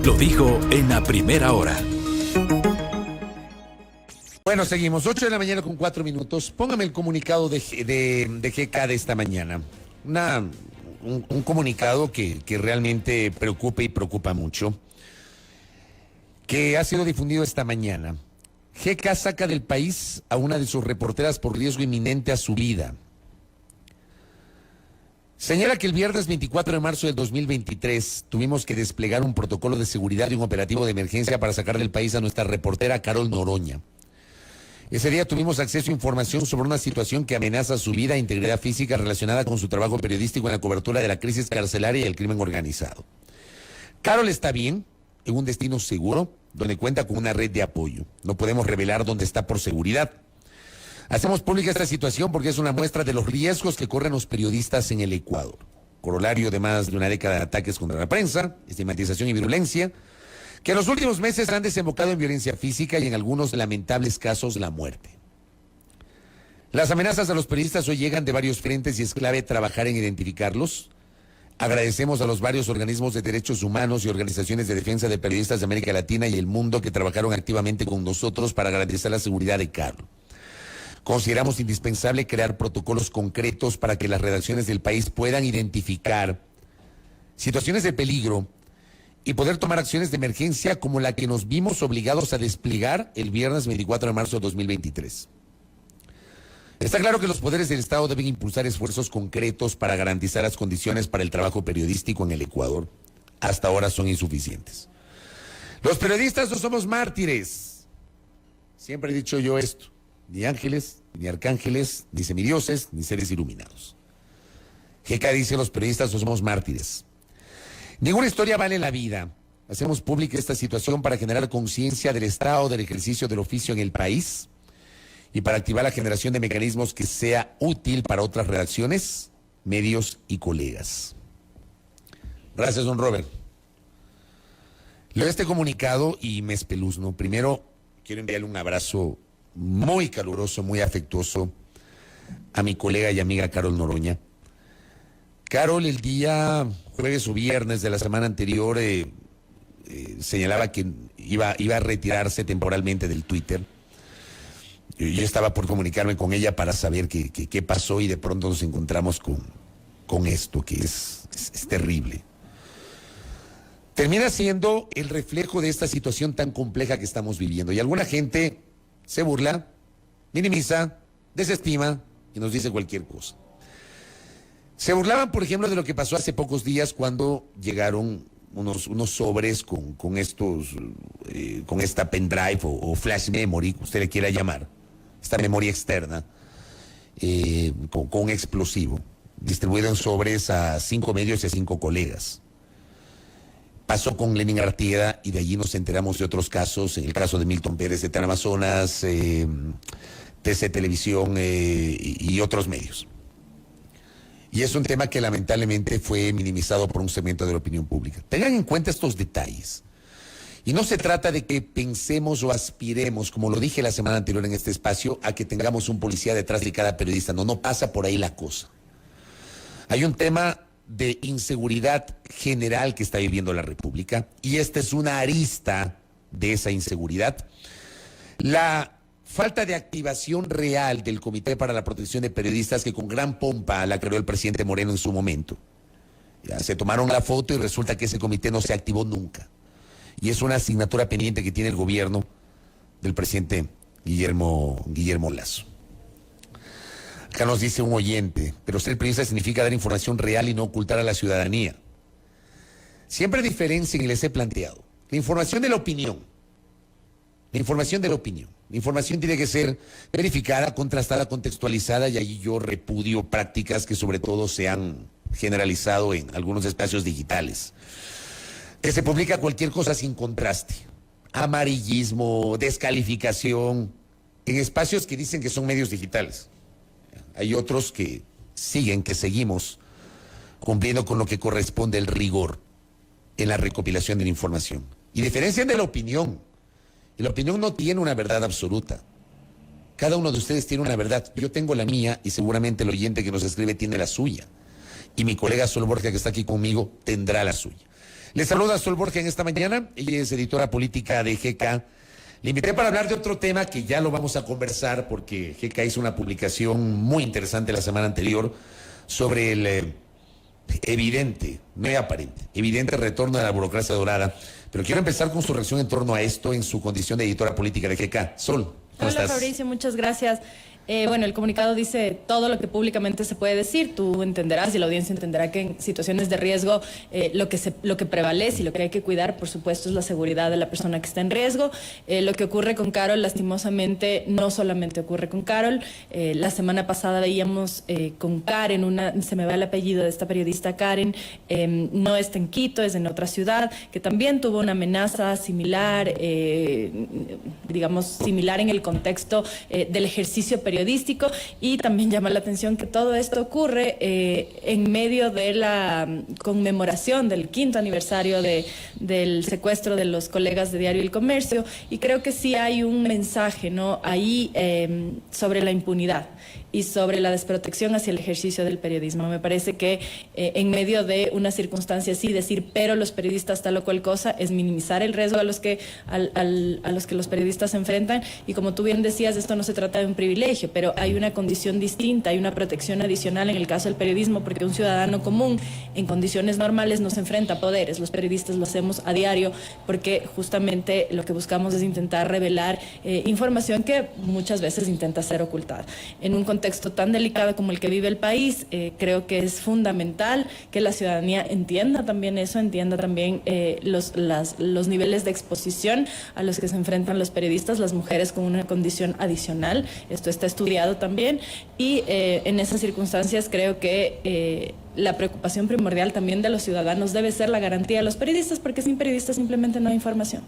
Lo dijo en la primera hora. Bueno, seguimos. 8 de la mañana con 4 minutos. Póngame el comunicado de GK de esta mañana. Un comunicado que realmente preocupa y preocupa mucho, que ha sido difundido esta mañana. GK saca del país a una de sus reporteras por riesgo inminente a su vida. Señala que el viernes 24 de marzo del 2023 tuvimos que desplegar un protocolo de seguridad y un operativo de emergencia para sacar del país a nuestra reportera Carol Noroña. Ese día tuvimos acceso a información sobre una situación que amenaza su vida e integridad física relacionada con su trabajo periodístico en la cobertura de la crisis carcelaria y el crimen organizado. Carol está bien, en un destino seguro, donde cuenta con una red de apoyo. No podemos revelar dónde está por seguridad. Hacemos pública esta situación porque es una muestra de los riesgos que corren los periodistas en el Ecuador. Corolario de más de una década de ataques contra la prensa, estigmatización y virulencia, que en los últimos meses han desembocado en violencia física y en algunos lamentables casos la muerte. Las amenazas a los periodistas hoy llegan de varios frentes y es clave trabajar en identificarlos. Agradecemos a los varios organismos de derechos humanos y organizaciones de defensa de periodistas de América Latina y el mundo que trabajaron activamente con nosotros para garantizar la seguridad de Carol. Consideramos indispensable crear protocolos concretos para que las redacciones del país puedan identificar situaciones de peligro y poder tomar acciones de emergencia como la que nos vimos obligados a desplegar el viernes 24 de marzo de 2023. Está claro que los poderes del Estado deben impulsar esfuerzos concretos para garantizar las condiciones para el trabajo periodístico en el Ecuador. Hasta ahora son insuficientes. Los periodistas no somos mártires. Siempre he dicho yo esto. Ni ángeles, ni arcángeles, ni semidioses, ni seres iluminados. GK dice: los periodistas no somos mártires. Ninguna historia vale la vida. Hacemos pública esta situación para generar conciencia del estado del ejercicio del oficio en el país y para activar la generación de mecanismos que sea útil para otras redacciones, medios y colegas. Gracias, don Robert. Leo este comunicado y me espeluzno. Primero, quiero enviarle un abrazo muy caluroso, muy afectuoso a mi colega y amiga Carol Noroña. Carol, el día jueves o viernes de la semana anterior señalaba que iba a retirarse temporalmente del Twitter. Yo estaba por comunicarme con ella para saber qué pasó y de pronto nos encontramos con esto que es terrible. Termina siendo el reflejo de esta situación tan compleja que estamos viviendo y alguna gente se burla, minimiza, desestima y nos dice cualquier cosa. Se burlaban, por ejemplo, de lo que pasó hace pocos días cuando llegaron unos sobres con esta pendrive o flash memory, que usted le quiera llamar, esta memoria externa, con un explosivo, distribuido en sobres a 5 medios y a 5 colegas. Pasó con Lenin Artieda y de allí nos enteramos de otros casos, en el caso de Milton Pérez de Teleamazonas, TC Televisión y otros medios. Y es un tema que lamentablemente fue minimizado por un segmento de la opinión pública. Tengan en cuenta estos detalles. Y no se trata de que pensemos o aspiremos, como lo dije la semana anterior en este espacio, a que tengamos un policía detrás de cada periodista. No pasa por ahí la cosa. Hay un tema de inseguridad general que está viviendo la República y esta es una arista de esa inseguridad. La falta de activación real del Comité para la Protección de Periodistas, que con gran pompa la creó el presidente Moreno en su momento. Ya se tomaron la foto y resulta que ese comité no se activó nunca. Y es una asignatura pendiente que tiene el gobierno del presidente Guillermo Lasso. Acá nos dice un oyente, pero ser periodista significa dar información real y no ocultar a la ciudadanía. Siempre diferencien y les he planteado. La información de la opinión. La información de la opinión. La información tiene que ser verificada, contrastada, contextualizada, y ahí yo repudio prácticas que sobre todo se han generalizado en algunos espacios digitales. Que se publica cualquier cosa sin contraste. Amarillismo, descalificación, en espacios que dicen que son medios digitales. Hay otros que seguimos cumpliendo con lo que corresponde el rigor en la recopilación de la información. Y diferencian de la opinión. Y la opinión no tiene una verdad absoluta. Cada uno de ustedes tiene una verdad. Yo tengo la mía y seguramente el oyente que nos escribe tiene la suya. Y mi colega Sol Borja, que está aquí conmigo, tendrá la suya. Les saluda Sol Borja en esta mañana. Ella es editora política de GK. Le invité para hablar de otro tema que ya lo vamos a conversar porque GK hizo una publicación muy interesante la semana anterior sobre el evidente, no aparente, evidente retorno a la burocracia dorada. Pero quiero empezar con su reacción en torno a esto en su condición de editora política de GK. Sol, ¿cómo estás? Hola Fabricio, muchas gracias. Bueno, el comunicado dice todo lo que públicamente se puede decir. Tú entenderás y la audiencia entenderá que en situaciones de riesgo lo que prevalece y lo que hay que cuidar, por supuesto, es la seguridad de la persona que está en riesgo. Lo que ocurre con Carol, lastimosamente, no solamente ocurre con Carol. La semana pasada veíamos con Karen, se me va el apellido de esta periodista Karen, no está en Quito, es en otra ciudad, que también tuvo una amenaza similar, digamos, similar en el contexto del ejercicio periodístico. Y también llama la atención que todo esto ocurre en medio de la conmemoración del 5º aniversario del secuestro de los colegas de Diario El Comercio, y creo que sí hay un mensaje, ¿no?, ahí sobre la impunidad y sobre la desprotección hacia el ejercicio del periodismo. Me parece que en medio de una circunstancia así, decir pero los periodistas tal o cual cosa es minimizar el riesgo a los que los periodistas se enfrentan, y como tú bien decías, esto no se trata de un privilegio, pero hay una condición distinta, hay una protección adicional en el caso del periodismo, porque un ciudadano común en condiciones normales no se enfrenta a poderes. Los periodistas lo hacemos a diario porque justamente lo que buscamos es intentar revelar información que muchas veces intenta ser ocultada. En un contexto tan delicado como el que vive el país, creo que es fundamental que la ciudadanía entienda también eso, entienda también los niveles de exposición a los que se enfrentan los periodistas, las mujeres con una condición adicional. Esto está estudiado también, y en esas circunstancias creo que la preocupación primordial también de los ciudadanos debe ser la garantía de los periodistas, porque sin periodistas simplemente no hay información.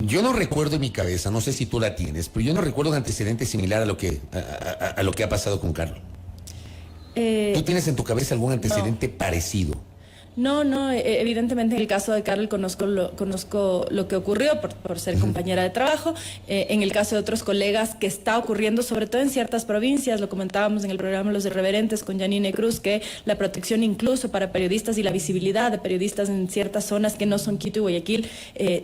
Yo no recuerdo en mi cabeza, no sé si tú la tienes, pero yo no recuerdo un antecedente similar a lo que ha pasado con Carol. ¿Tú tienes en tu cabeza algún antecedente parecido? No, evidentemente en el caso de Carol conozco lo que ocurrió por ser compañera de trabajo. En el caso de otros colegas que está ocurriendo, sobre todo en ciertas provincias, lo comentábamos en el programa Los Irreverentes con Janine Cruz, que la protección incluso para periodistas y la visibilidad de periodistas en ciertas zonas que no son Quito y Guayaquil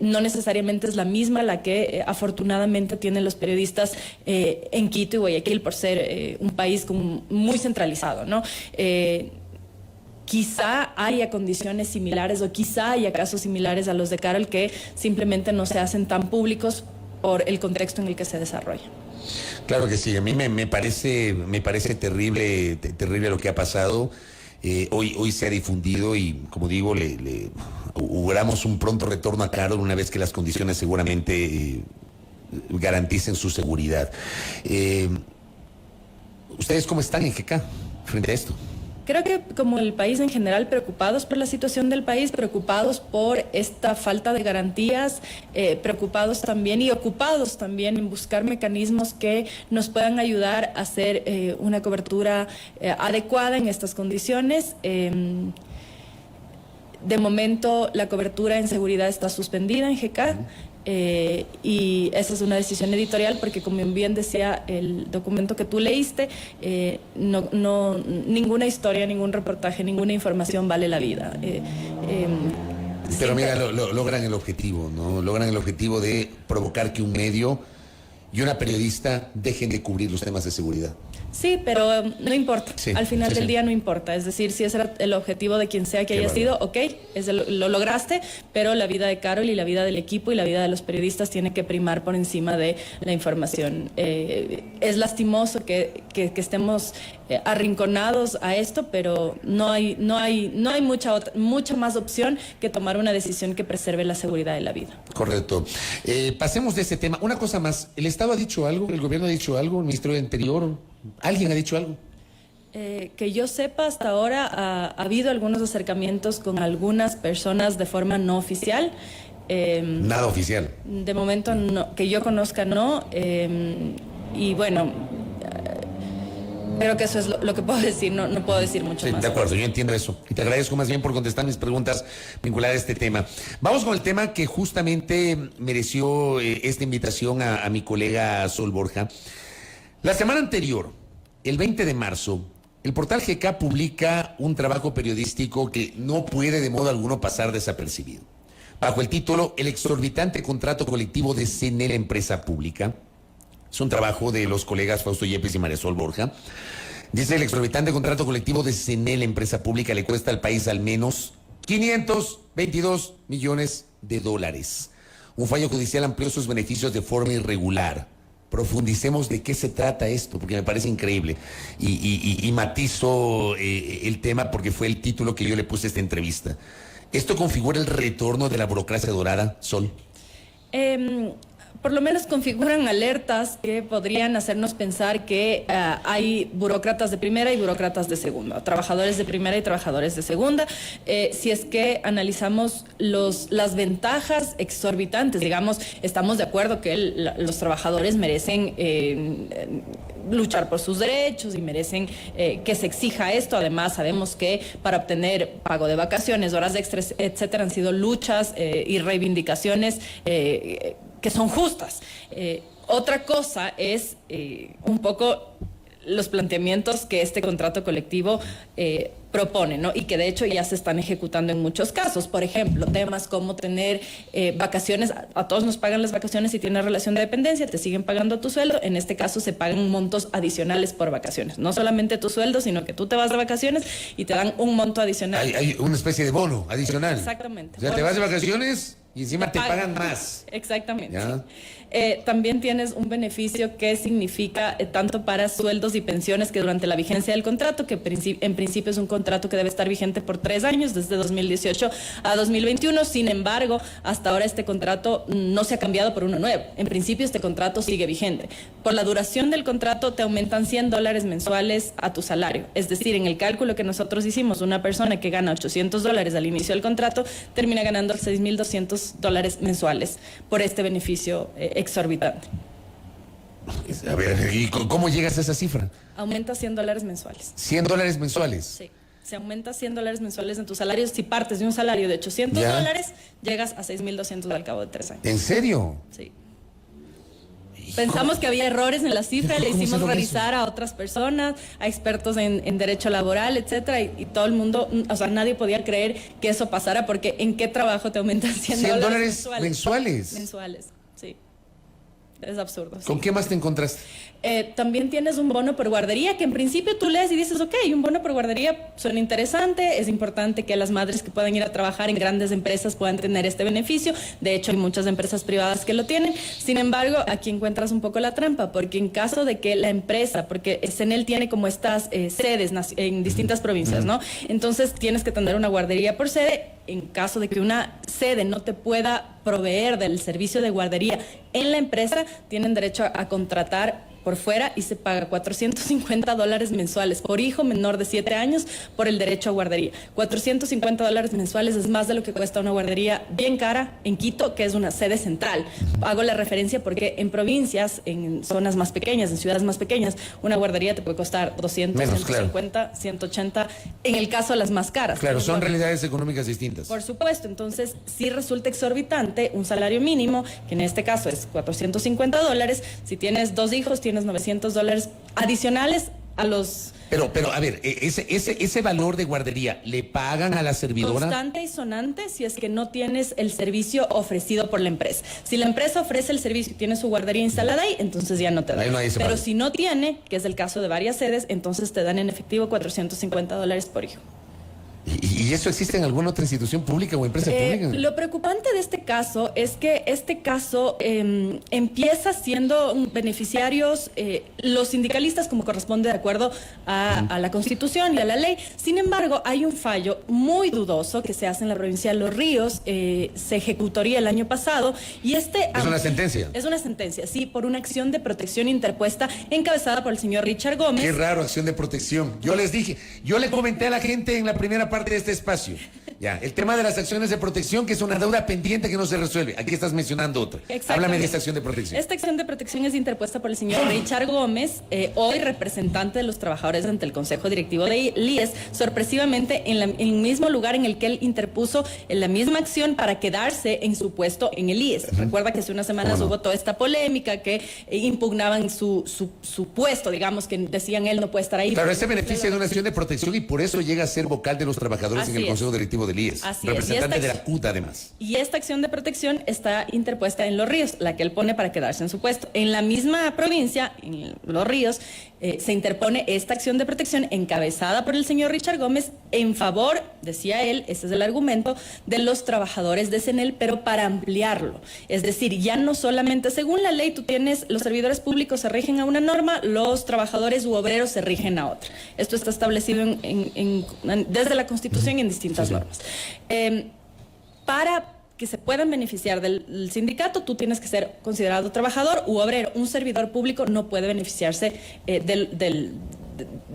no necesariamente es la misma la que afortunadamente tienen los periodistas en Quito y Guayaquil, por ser un país muy centralizado, ¿no? Quizá haya condiciones similares o quizá haya casos similares a los de Carol que simplemente no se hacen tan públicos por el contexto en el que se desarrolla. Claro que sí, a mí me parece terrible lo que ha pasado. Hoy se ha difundido y, como digo, le auguramos un pronto retorno a Carol una vez que las condiciones seguramente garanticen su seguridad. ¿Ustedes cómo están en GK frente a esto? Creo que como el país en general, preocupados por la situación del país, preocupados por esta falta de garantías, preocupados también y ocupados también en buscar mecanismos que nos puedan ayudar a hacer una cobertura adecuada en estas condiciones. De momento la cobertura en seguridad está suspendida en GK. Y esa es una decisión editorial porque, como bien decía el documento que tú leíste, ninguna historia, ningún reportaje, ninguna información vale la vida. Pero mira, logran el objetivo, ¿no? Logran el objetivo de provocar que un medio y una periodista dejen de cubrir los temas de seguridad. Sí, pero no importa. Sí, al final del día no importa. Es decir, si ese era el objetivo de quien sea que haya sido, ok, lo lograste, pero la vida de Carol y la vida del equipo y la vida de los periodistas tiene que primar por encima de la información. Es lastimoso que estemos arrinconados a esto, pero no hay mucha más opción que tomar una decisión que preserve la seguridad de la vida. Correcto. Pasemos de ese tema. Una cosa más. ¿El Estado ha dicho algo? ¿El gobierno ha dicho algo? ¿El Ministerio del Interior? ¿Alguien ha dicho algo? Que yo sepa, hasta ahora ha habido algunos acercamientos con algunas personas de forma no oficial. Nada oficial. De momento, no, que yo conozca, no. Y bueno, creo que eso es lo que puedo decir, no puedo decir mucho más. De acuerdo, yo entiendo eso. Y te agradezco más bien por contestar mis preguntas vinculadas a este tema. Vamos con el tema que justamente mereció esta invitación a mi colega Sol Borja. La semana anterior, el 20 de marzo, El portal GK publica un trabajo periodístico que no puede de modo alguno pasar desapercibido. Bajo el título El exorbitante contrato colectivo de CNEL Empresa Pública. Es un trabajo de los colegas Fausto Yepes y Marisol Borja. Dice: el exorbitante contrato colectivo de CNEL Empresa Pública le cuesta al país al menos 522 millones de dólares. Un fallo judicial amplió sus beneficios de forma irregular. Profundicemos de qué se trata esto, porque me parece increíble. Y matizo el tema porque fue el título que yo le puse a esta entrevista. ¿Esto configura el retorno de la burocracia dorada, Sol? Por lo menos configuran alertas que podrían hacernos pensar que hay burócratas de primera y burócratas de segunda, trabajadores de primera y trabajadores de segunda. Si es que analizamos las ventajas exorbitantes, digamos, estamos de acuerdo que los trabajadores merecen luchar por sus derechos y merecen que se exija esto. Además, sabemos que para obtener pago de vacaciones, horas extras, etcétera, han sido luchas y reivindicaciones que son justas. Otra cosa es un poco los planteamientos que este contrato colectivo propone, ¿no? Y que de hecho ya se están ejecutando en muchos casos. Por ejemplo, temas como tener vacaciones. A todos nos pagan las vacaciones si tienes relación de dependencia, te siguen pagando tu sueldo. En este caso se pagan montos adicionales por vacaciones. No solamente tu sueldo, sino que tú te vas de vacaciones y te dan un monto adicional. Hay una especie de bono adicional. Exactamente. O sea, te vas de vacaciones y encima te pagan más. Exactamente. También tienes un beneficio que significa tanto para sueldos y pensiones que durante la vigencia del contrato, que en principio es un contrato que debe estar vigente por 3 años, desde 2018 a 2021. Sin embargo, hasta ahora este contrato no se ha cambiado por uno nuevo. En principio este contrato sigue vigente. Por la duración del contrato te aumentan $100 mensuales a tu salario. Es decir, en el cálculo que nosotros hicimos, una persona que gana $800 al inicio del contrato termina ganando $6,200 mensuales por este beneficio exorbitante. A ver, ¿y cómo llegas a esa cifra? Aumenta $100 mensuales. $100 mensuales. Sí. Se aumenta $100 mensuales en tu salario. Si partes de un salario de $800, llegas a 6,200 al cabo de 3 años. ¿En serio? Sí. Pensamos que había errores en la cifra, le hicimos revisar a otras personas, a expertos en derecho laboral, etcétera, y todo el mundo, o sea, nadie podía creer que eso pasara, porque ¿en qué trabajo te aumentan $100 mensuales? Mensuales, sí. Es absurdo. ¿Con qué más te encontraste? También tienes un bono por guardería, que en principio tú lees y dices, ok, un bono por guardería suena interesante, es importante que las madres que puedan ir a trabajar en grandes empresas puedan tener este beneficio. De hecho, hay muchas empresas privadas que lo tienen. Sin embargo, aquí encuentras un poco la trampa, porque en caso de que la empresa, porque CNEL tiene como estas sedes en distintas provincias, ¿no? Entonces tienes que tener una guardería por sede. En caso de que una sede no te pueda proveer del servicio de guardería en la empresa, tienen derecho a contratar por fuera y se paga $450 mensuales por hijo menor de 7 años por el derecho a guardería. $450 mensuales es más de lo que cuesta una guardería bien cara en Quito, que es una sede central. Hago la referencia porque en provincias, en zonas más pequeñas, en ciudades más pequeñas, una guardería te puede costar 200, menos, 150, claro. 180, en el caso de las más caras. Claro, son realidades económicas distintas. Por supuesto, entonces sí resulta exorbitante un salario mínimo, que en este caso es $450. Si tienes 2 hijos, tienes $900 adicionales a los... Pero a ver, ese valor de guardería, ¿le pagan a la servidora? Constante y sonante si es que no tienes el servicio ofrecido por la empresa. Si la empresa ofrece el servicio y tiene su guardería instalada ahí, entonces ya no te dan. Pero si no tiene, que es el caso de varias sedes, entonces te dan en efectivo $450 por hijo. ¿Y eso existe en alguna otra institución pública o empresa pública? Lo preocupante de este caso es que este caso empieza siendo beneficiarios los sindicalistas, como corresponde de acuerdo a la Constitución y a la ley. Sin embargo, hay un fallo muy dudoso que se hace en la provincia de Los Ríos, se ejecutaría el año pasado, y ¿Es una sentencia? Es una sentencia, sí, por una acción de protección interpuesta encabezada por el señor Richard Gómez. Qué raro, acción de protección. Yo les dije, yo le comenté a la gente en la primera parte de este espacio. Ya, el tema de las acciones de protección, que es una deuda pendiente que no se resuelve. Aquí estás mencionando otra. Háblame de esta acción de protección. Esta acción de protección es interpuesta por el señor Richard Gómez, hoy representante de los trabajadores ante el Consejo Directivo de IES, sorpresivamente en el mismo lugar en el que él interpuso la misma acción para quedarse en su puesto en el IES. Recuerda que hace unas semanas hubo toda esta polémica que impugnaban su puesto, digamos, que decían él no puede estar ahí. Claro, ese beneficia de una acción de protección y por eso llega a ser vocal de los trabajadores en el Consejo Directivo del IES. Así representante de la CUT, además. Y esta acción de protección está interpuesta en Los Ríos, la que él pone para quedarse en su puesto. En la misma provincia, en Los Ríos, se interpone esta acción de protección encabezada por el señor Richard Gómez en favor, decía él, ese es el argumento, de los trabajadores de CNEL, pero para ampliarlo. Es decir, ya no solamente, según la ley, tú tienes, los servidores públicos se rigen a una norma, los trabajadores u obreros se rigen a otra. Esto está establecido desde la Constitución en distintas normas. Para que se puedan beneficiar del sindicato, tú tienes que ser considerado trabajador u obrero. Un servidor público no puede beneficiarse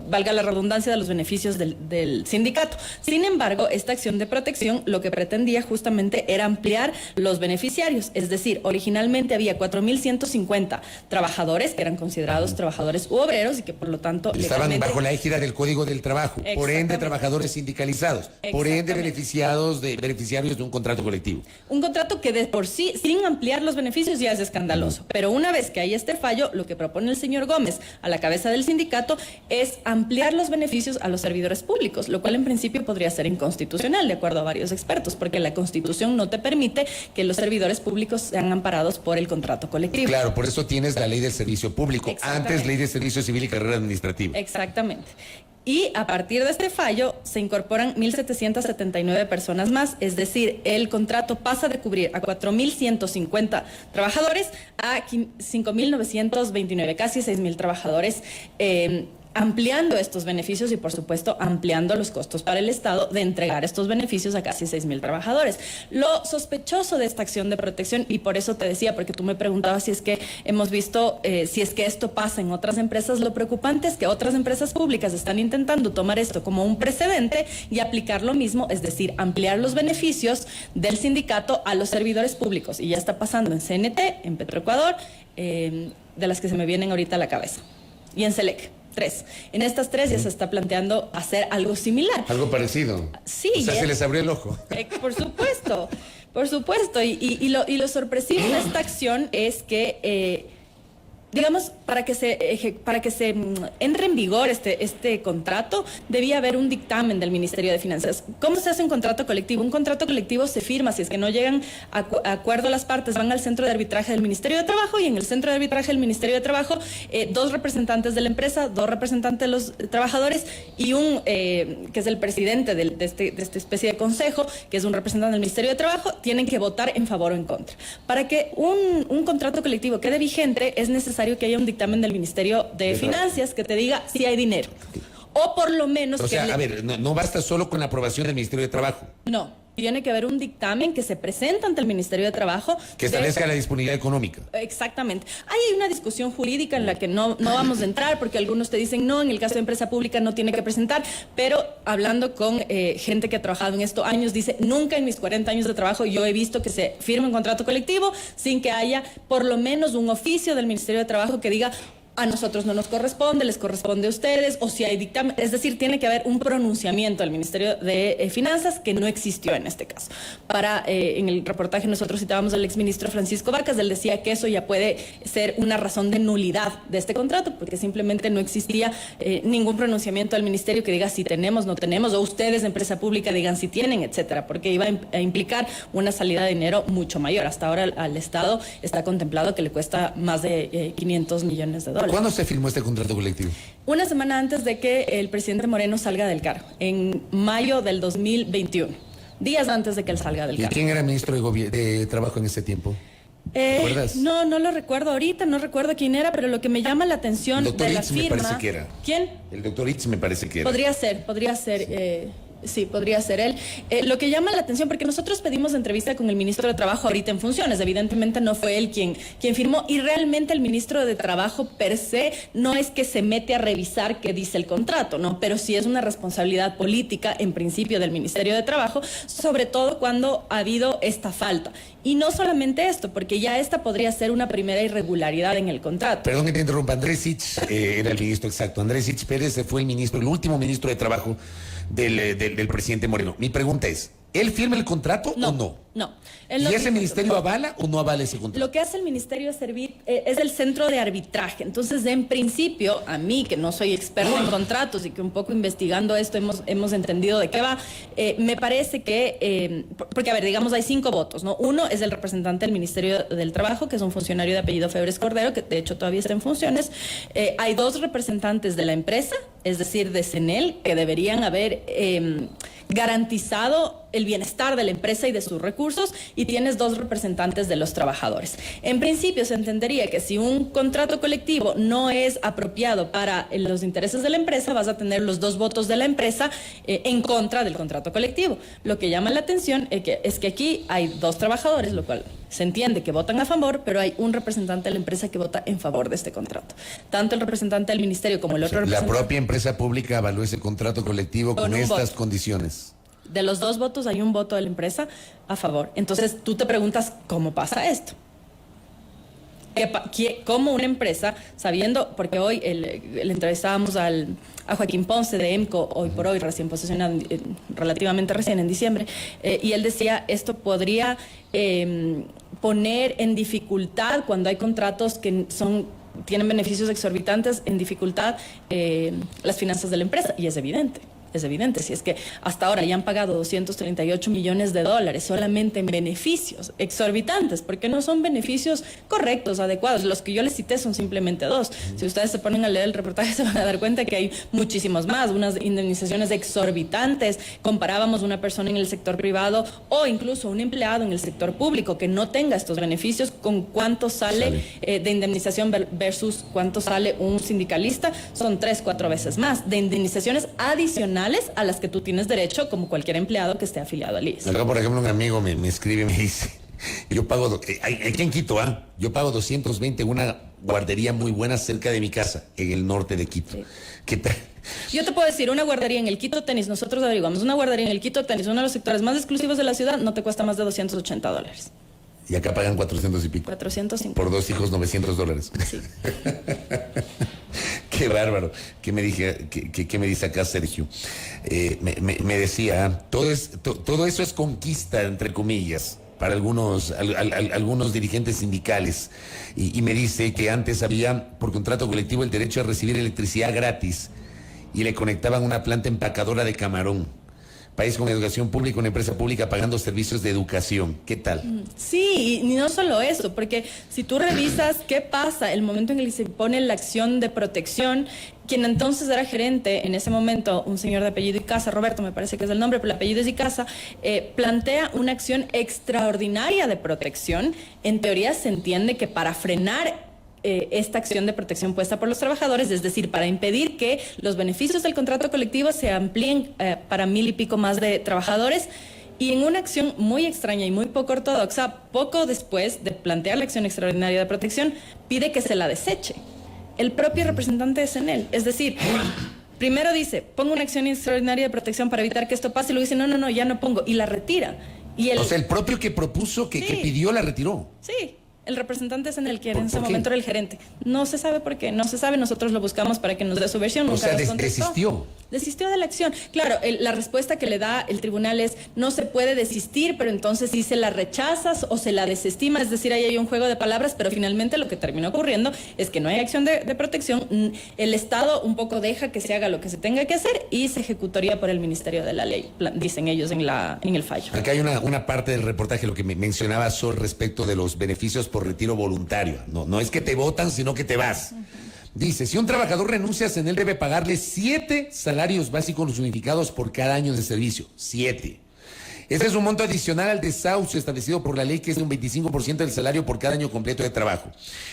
valga la redundancia, de los beneficios del sindicato. Sin embargo, esta acción de protección lo que pretendía justamente era ampliar los beneficiarios. Es decir, originalmente había 4.150 trabajadores que eran considerados trabajadores u obreros y que por lo tanto estaban bajo la égida del Código del Trabajo, por ende trabajadores sindicalizados, por ende beneficiarios de un contrato colectivo. Un contrato que de por sí, sin ampliar los beneficios, ya es escandaloso. Pero una vez que hay este fallo, lo que propone el señor Gómez a la cabeza del sindicato es ampliar los beneficios a los servidores públicos, lo cual en principio podría ser inconstitucional, de acuerdo a varios expertos, porque la Constitución no te permite que los servidores públicos sean amparados por el contrato colectivo. Claro, por eso tienes la ley del servicio público, antes ley de servicio civil y carrera administrativa. Exactamente. Y a partir de este fallo se incorporan 1.779 personas más, es decir, el contrato pasa de cubrir a 4.150 trabajadores a 5.929, casi 6.000 trabajadores, ampliando estos beneficios y, por supuesto, ampliando los costos para el Estado de entregar estos beneficios a casi 6.000 trabajadores. Lo sospechoso de esta acción de protección, y por eso te decía, porque tú me preguntabas si es que hemos visto, si es que esto pasa en otras empresas, lo preocupante es que otras empresas públicas están intentando tomar esto como un precedente y aplicar lo mismo, es decir, ampliar los beneficios del sindicato a los servidores públicos. Y ya está pasando en CNT, en Petroecuador, de las que se me vienen ahorita a la cabeza, y en SELEC. En estas tres ya se está planteando hacer algo similar. Algo parecido. Sí. O sea, se les abrió el ojo. Por supuesto, por supuesto. Y lo sorpresivo de esta acción es que, digamos, para que se entre en vigor este contrato, debía haber un dictamen del Ministerio de Finanzas. ¿Cómo se hace un contrato colectivo? Un contrato colectivo se firma, si es que no llegan a acuerdo las partes, van al centro de arbitraje del Ministerio de Trabajo, y en el centro de arbitraje del Ministerio de Trabajo, dos representantes de la empresa, dos representantes de los trabajadores y que es el presidente de esta especie de consejo, que es un representante del Ministerio de Trabajo, tienen que votar en favor o en contra. Para que un contrato colectivo quede vigente, es necesario que haya un dictamen del Ministerio de Finanzas que te diga si hay dinero. O por lo menos... O sea, a ver, no basta solo con la aprobación del Ministerio de Trabajo. No, tiene que haber un dictamen que se presenta ante el Ministerio de Trabajo. Que establezca la disponibilidad económica. Exactamente. Hay una discusión jurídica en la que no vamos a entrar, porque algunos te dicen no, en el caso de empresa pública no tiene que presentar, pero hablando con gente que ha trabajado en esto años, dice, nunca en mis 40 años de trabajo yo he visto que se firme un contrato colectivo sin que haya por lo menos un oficio del Ministerio de Trabajo que diga, a nosotros no nos corresponde, les corresponde a ustedes, o si hay dictamen. Es decir, tiene que haber un pronunciamiento del Ministerio de Finanzas que no existió en este caso. En el reportaje nosotros citábamos al exministro Francisco Vacas, él decía que eso ya puede ser una razón de nulidad de este contrato, porque simplemente no existía ningún pronunciamiento del Ministerio que diga si tenemos, no tenemos, o ustedes, empresa pública, digan si tienen, etcétera, porque iba a implicar una salida de dinero mucho mayor. Hasta ahora al Estado está contemplado que le cuesta más de 500 millones de dólares. ¿Cuándo se firmó este contrato colectivo? Una semana antes de que el presidente Moreno salga del cargo, en mayo del 2021, días antes de que él salga del cargo. ¿Y quién era ministro de Trabajo en ese tiempo? ¿Recuerdas? No lo recuerdo ahorita, no recuerdo quién era, pero lo que me llama la atención de la firma... me parece que era. ¿Quién? El doctor Itz me parece que era. Podría ser. Sí, podría ser él. Lo que llama la atención, porque nosotros pedimos entrevista con el ministro de Trabajo ahorita en funciones, evidentemente no fue él quien firmó, y realmente el ministro de Trabajo per se no es que se mete a revisar qué dice el contrato, ¿no? Pero sí es una responsabilidad política, en principio, del Ministerio de Trabajo, sobre todo cuando ha habido esta falta. Y no solamente esto, porque ya esta podría ser una primera irregularidad en el contrato. Perdón que te interrumpa, Andrés Sitch era el ministro exacto. Andrés Sitch Pérez fue el último ministro de Trabajo del presidente Moreno. Mi pregunta es, ¿él firma el contrato o no? No. ¿Y ese ministerio avala o no avala ese contrato? Lo que hace el ministerio es el centro de arbitraje. Entonces, en principio, a mí, que no soy experta en contratos y que un poco investigando esto hemos entendido de qué va, me parece que, porque a ver, digamos, hay 5 votos, ¿no? Uno es el representante del Ministerio del Trabajo, que es un funcionario de apellido Febres Cordero, que de hecho todavía está en funciones. Hay 2 representantes de la empresa, es decir, de CENEL, que deberían haber garantizado el bienestar de la empresa y de sus recursos, y tienes 2 representantes de los trabajadores. En principio se entendería que si un contrato colectivo no es apropiado para los intereses de la empresa, vas a tener los 2 votos de la empresa en contra del contrato colectivo. Lo que llama la atención es que aquí hay 2 trabajadores, lo cual se entiende que votan a favor, pero hay un representante de la empresa que vota en favor de este contrato. Tanto el representante del ministerio como el otro representante. La propia empresa pública avaló ese contrato colectivo con estas condiciones. De los 2 votos hay un voto de la empresa a favor. Entonces tú te preguntas, ¿cómo pasa esto? ¿Cómo una empresa, sabiendo, porque hoy le entrevistábamos a Joaquín Ponce de EMCO, hoy por hoy, recién posesionado, relativamente recién, en diciembre, y él decía, esto podría poner en dificultad, cuando hay contratos que tienen beneficios exorbitantes, en dificultad las finanzas de la empresa, y es evidente. Es evidente, si es que hasta ahora ya han pagado 238 millones de dólares solamente en beneficios exorbitantes, porque no son beneficios correctos, adecuados. Los que yo les cité son simplemente 2. Si ustedes se ponen a leer el reportaje se van a dar cuenta que hay muchísimos más, unas indemnizaciones exorbitantes. Comparábamos una persona en el sector privado o incluso un empleado en el sector público que no tenga estos beneficios con cuánto sale de indemnización versus cuánto sale un sindicalista. Son 3-4 veces más de indemnizaciones adicionales a las que tú tienes derecho como cualquier empleado que esté afiliado al IES. Acá, por ejemplo, un amigo me escribe y me dice, yo pago, aquí en Quito, yo pago 220 una guardería muy buena cerca de mi casa, en el norte de Quito. Sí. ¿Qué tal? Yo te puedo decir, una guardería en el Quito Tenis, nosotros averiguamos, una guardería en el Quito Tenis, uno de los sectores más exclusivos de la ciudad, no te cuesta más de $280. Y acá pagan 400 y pico. 450. Por 2 hijos, $900. Sí. Qué bárbaro. ¿Qué me dice acá Sergio? Me decía, todo eso es conquista, entre comillas, para algunos dirigentes sindicales. Y me dice que antes había, por contrato colectivo, el derecho a recibir electricidad gratis y le conectaban una planta empacadora de camarón. País con educación pública, una empresa pública pagando servicios de educación. ¿Qué tal? Sí, y no solo eso, porque si tú revisas qué pasa el momento en el que se pone la acción de protección, quien entonces era gerente en ese momento, un señor de apellido Icaza, Roberto me parece que es el nombre, pero el apellido es Icaza, plantea una acción extraordinaria de protección. En teoría se entiende que para frenar esta acción de protección puesta por los trabajadores, es decir, para impedir que los beneficios del contrato colectivo se amplíen para 1000 y pico más de trabajadores, y en una acción muy extraña y muy poco ortodoxa, poco después de plantear la acción extraordinaria de protección, pide que se la deseche el propio representante de CENEL. Es decir, primero dice, pongo una acción extraordinaria de protección para evitar que esto pase, y luego dice, no, ya no pongo, y la retira. O sea, el propio que propuso, que pidió, la retiró. Sí. El representante es en el que en ese momento era el gerente. No se sabe por qué, no se sabe. Nosotros lo buscamos para que nos dé su versión. O sea, desistió. Desistió de la acción. Claro, la respuesta que le da el tribunal es, no se puede desistir, pero entonces sí se la rechazas o se la desestima. Es decir, ahí hay un juego de palabras, pero finalmente lo que terminó ocurriendo es que no hay acción de protección. El Estado un poco deja que se haga lo que se tenga que hacer y se ejecutaría por el Ministerio de la Ley, dicen ellos en el fallo. Acá hay una parte del reportaje, lo que me mencionaba Sol, respecto de los beneficios por retiro voluntario. No es que te votan, sino que te vas. Dice, si un trabajador renuncia, CENEL debe pagarle 7 salarios básicos unificados por cada año de servicio. 7. Ese es un monto adicional al desahucio establecido por la ley, que es de un 25% del salario por cada año completo de trabajo.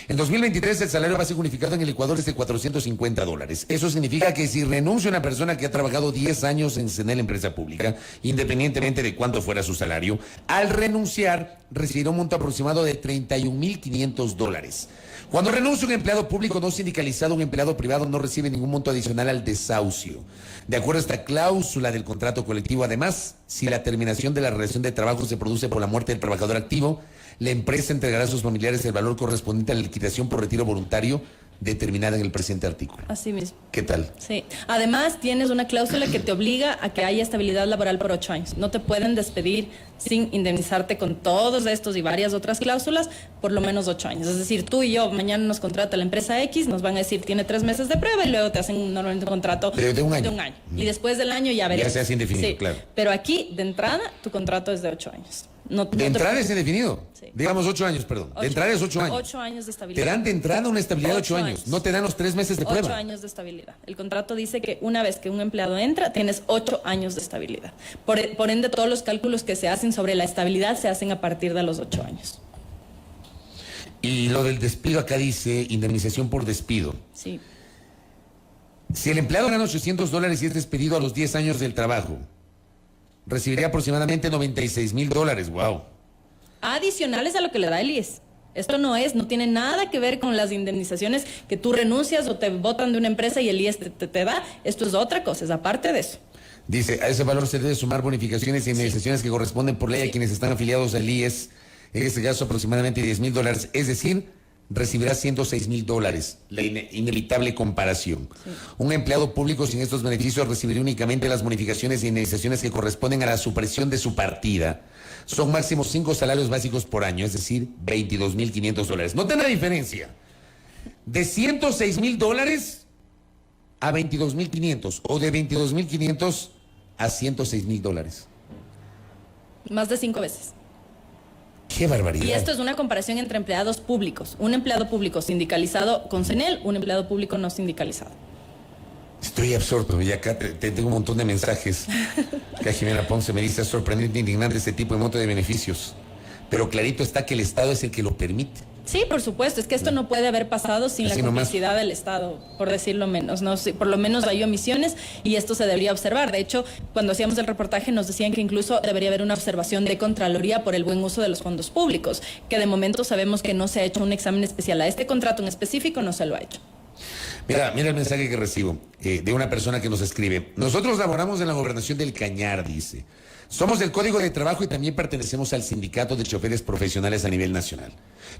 En 2023 el salario básico unificado en el Ecuador es de $450. Eso significa que si renuncia una persona que ha trabajado 10 años en la empresa pública, independientemente de cuánto fuera su salario, al renunciar recibirá un monto aproximado de $31.500. Cuando renuncia un empleado público no sindicalizado, un empleado privado no recibe ningún monto adicional al desahucio. De acuerdo a esta cláusula del contrato colectivo, además, si la terminación de la relación de trabajo se produce por la muerte del trabajador activo, la empresa entregará a sus familiares el valor correspondiente a la liquidación por retiro voluntario determinada en el presente artículo. Así mismo. ¿Qué tal? Sí. Además, tienes una cláusula que te obliga a que haya estabilidad laboral por 8 años. No te pueden despedir sin indemnizarte con todos estos y varias otras cláusulas por lo menos 8 años. Es decir, tú y yo, mañana nos contrata la empresa X, nos van a decir tiene 3 meses de prueba y luego te hacen normalmente un contrato de un año. De un año. Y después del año ya veremos. Ya se hace indefinido, sí. claro. Pero aquí, de entrada, tu contrato es de 8 años. De entrada es indefinido. Sí. Digamos 8 años, perdón. De entrada es 8 años. 8 años de estabilidad. Te dan de entrada una estabilidad de 8 años. No te dan los 3 meses de prueba. 8 años de estabilidad. El contrato dice que una vez que un empleado entra, tienes 8 años de estabilidad. Por ende, todos los cálculos que se hacen sobre la estabilidad se hacen a partir de los 8 años. Y lo del despido acá dice indemnización por despido. Sí. Si el empleado gana $800 y es despedido a los 10 años del trabajo, recibiría aproximadamente $96,000. Wow. Adicionales a lo que le da el IES. Esto no tiene nada que ver con las indemnizaciones que tú renuncias o te botan de una empresa y el IES te da. Esto es otra cosa, es aparte de eso. Dice, a ese valor se debe sumar bonificaciones y indemnizaciones que corresponden por ley a quienes están afiliados al IES, en este caso aproximadamente $10,000, es decir, recibirá $106,000, la inevitable comparación. Sí. Un empleado público sin estos beneficios recibiría únicamente las bonificaciones e indemnizaciones que corresponden a la supresión de su partida. Son máximo 5 salarios básicos por año, es decir, $22,500. Nota la diferencia. De $106,000 a $22,500 o de $22,500 a $106,000. Más de 5 veces. ¡Qué barbaridad! Y esto es una comparación entre empleados públicos. Un empleado público sindicalizado con CENEL, un empleado público no sindicalizado. Estoy absorto y acá te tengo un montón de mensajes. Acá Jimena Ponce me dice, es sorprendente e indignante este tipo de monto de beneficios. Pero clarito está que el Estado es el que lo permite. Sí, por supuesto, es que esto no puede haber pasado sin la complicidad del Estado, por decirlo menos, ¿no? Por lo menos hay omisiones y esto se debería observar. De hecho, cuando hacíamos el reportaje nos decían que incluso debería haber una observación de Contraloría por el buen uso de los fondos públicos, que de momento sabemos que no se ha hecho un examen especial. A este contrato en específico no se lo ha hecho. Mira el mensaje que recibo de una persona que nos escribe. Nosotros laboramos en la gobernación del Cañar, dice. Somos del Código de Trabajo y también pertenecemos al Sindicato de Choferes Profesionales a nivel nacional.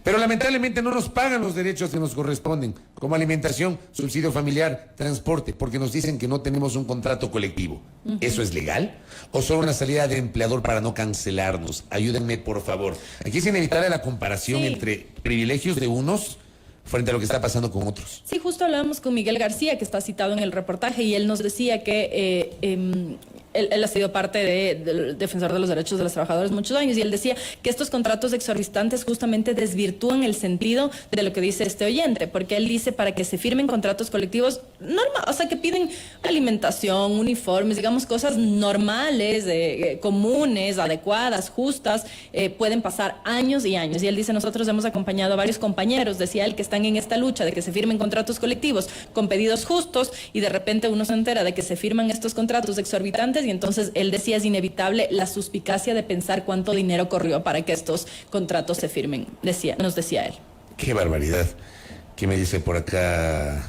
Pero lamentablemente no nos pagan los derechos que nos corresponden, como alimentación, subsidio familiar, transporte, porque nos dicen que no tenemos un contrato colectivo. ¿Eso es legal? ¿O solo una salida de empleador para no cancelarnos? Ayúdenme, por favor. Aquí es inevitable la comparación entre privilegios de unos frente a lo que está pasando con otros. Sí, justo hablábamos con Miguel García, que está citado en el reportaje, y él nos decía que él ha sido parte del defensor de los derechos de los trabajadores muchos años, y él decía que estos contratos exorbitantes justamente desvirtúan el sentido de lo que dice este oyente, porque él dice para que se firmen contratos colectivos normal, o sea, que piden alimentación, uniformes, digamos, cosas normales, comunes, adecuadas, justas, pueden pasar años y años. Y él dice, nosotros hemos acompañado a varios compañeros, decía él, que están en esta lucha de que se firmen contratos colectivos con pedidos justos, y de repente uno se entera de que se firman estos contratos exorbitantes, y entonces él decía, es inevitable la suspicacia de pensar cuánto dinero corrió para que estos contratos se firmen, nos decía él. Qué barbaridad. ¿Qué me dice por acá?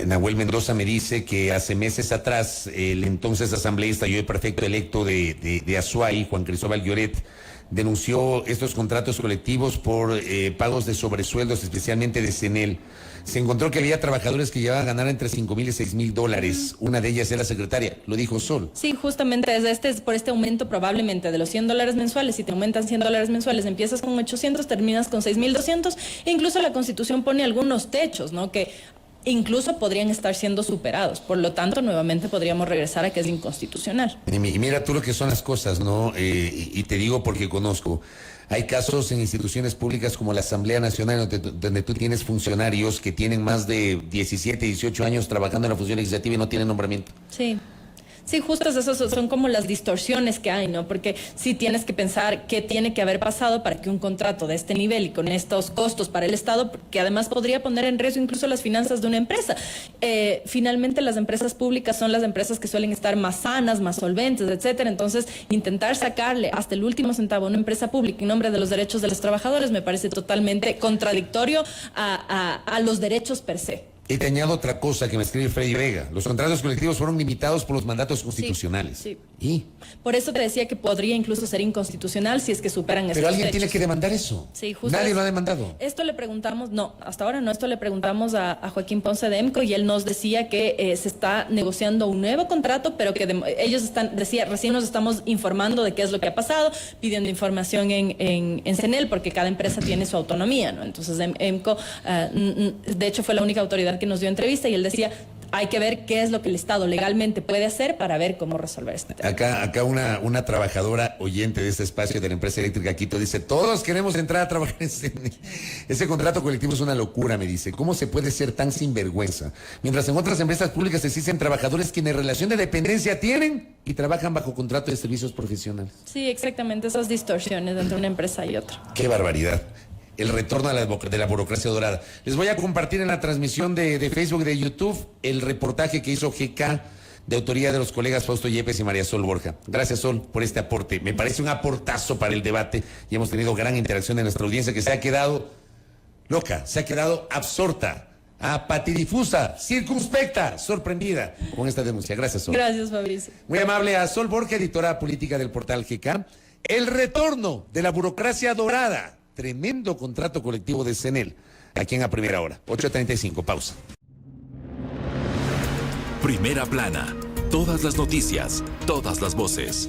Nahuel Mendoza me dice que hace meses atrás el entonces asambleísta y hoy prefecto electo de Azuay, Juan Cristóbal Lloret, denunció estos contratos colectivos por pagos de sobresueldos, especialmente de CENEL. Se encontró que había trabajadores que llegaban a ganar entre $5,000 y $6,000. Una de ellas era secretaria, lo dijo Sol. Sí, justamente es por este aumento probablemente de los $100 mensuales. Si te aumentan $100 mensuales, empiezas con 800, terminas con 6,200. Incluso la Constitución pone algunos techos, ¿no? Que incluso podrían estar siendo superados. Por lo tanto, nuevamente podríamos regresar a que es inconstitucional. Y mira tú lo que son las cosas, ¿no? Y te digo porque conozco. Hay casos en instituciones públicas como la Asamblea Nacional donde tú tienes funcionarios que tienen más de 17, 18 años trabajando en la función legislativa y no tienen nombramiento. Sí. Sí, justo esos son como las distorsiones que hay, ¿no? Porque sí tienes que pensar qué tiene que haber pasado para que un contrato de este nivel y con estos costos para el Estado, que además podría poner en riesgo incluso las finanzas de una empresa. Finalmente, las empresas públicas son las empresas que suelen estar más sanas, más solventes, etcétera. Entonces, intentar sacarle hasta el último centavo a una empresa pública en nombre de los derechos de los trabajadores me parece totalmente contradictorio a los derechos per se. Y te añado otra cosa que me escribe Freddy Vega. Los contratos colectivos fueron limitados por los mandatos constitucionales. Sí. ¿Y? Por eso te decía que podría incluso ser inconstitucional si es que superan estos Pero alguien derechos. tiene que demandar eso. Sí, justo Nadie lo ha demandado. Esto le preguntamos, no, hasta ahora no, esto le preguntamos a Joaquín Ponce de EMCO y él nos decía que se está negociando un nuevo contrato, pero que recién nos estamos informando de qué es lo que ha pasado, pidiendo información en CENEL, porque cada empresa tiene su autonomía, ¿no? Entonces EMCO, de hecho, fue la única autoridad que nos dio entrevista y él decía, hay que ver qué es lo que el Estado legalmente puede hacer para ver cómo resolver este tema. Acá una trabajadora oyente de este espacio de la empresa eléctrica Quito dice, todos queremos entrar a trabajar en CENEL. Ese contrato colectivo es una locura, me dice. ¿Cómo se puede ser tan sinvergüenza? Mientras en otras empresas públicas existen trabajadores quienes relación de dependencia tienen y trabajan bajo contrato de servicios profesionales. Sí, exactamente, esas distorsiones entre una empresa y otra. ¡Qué barbaridad! El retorno de la burocracia dorada. Les voy a compartir en la transmisión de Facebook y de YouTube el reportaje que hizo GK de autoría de los colegas Fausto Yepes y María Sol Borja. Gracias, Sol, por este aporte. Me parece un aportazo para el debate y hemos tenido gran interacción de nuestra audiencia que se ha quedado loca, se ha quedado absorta, patidifusa, circunspecta, sorprendida con esta denuncia. Gracias, Sol. Gracias, Fabricio. Muy amable a Sol Borja, editora política del portal GK. El retorno de la burocracia dorada. Tremendo contrato colectivo de CENEL, aquí en A Primera Hora. 8:35, pausa. Primera plana. Todas las noticias, todas las voces.